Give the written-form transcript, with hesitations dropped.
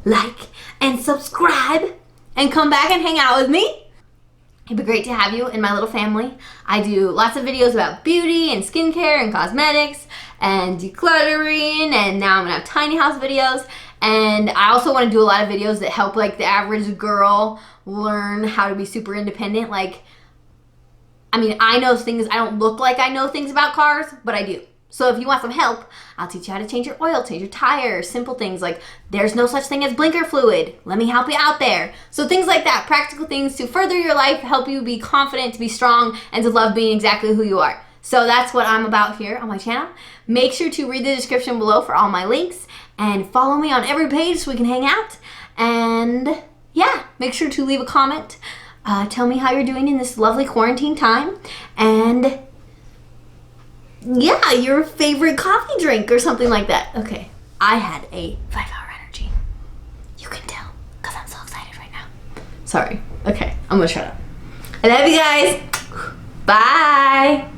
like, and subscribe, and come back and hang out with me. It'd be great to have you in my little family. I do lots of videos about beauty and skincare and cosmetics and decluttering, and now I'm gonna have tiny house videos. And I also want to do a lot of videos that help like the average girl learn how to be super independent. Like, I mean, I know things, I don't look like I know things about cars, but I do. So if you want some help, I'll teach you how to change your oil, change your tires, simple things like there's no such thing as blinker fluid. Let me help you out there. So things like that, practical things to further your life, help you be confident, to be strong, and to love being exactly who you are. So that's what I'm about here on my channel. Make sure to read the description below for all my links and follow me on every page so we can hang out. And yeah, make sure to leave a comment. Tell me how you're doing in this lovely quarantine time. And yeah, your favorite coffee drink or something like that. Okay, I had a 5-hour energy. You can tell because I'm so excited right now. Sorry. Okay, I'm gonna shut up. I love you guys. Bye.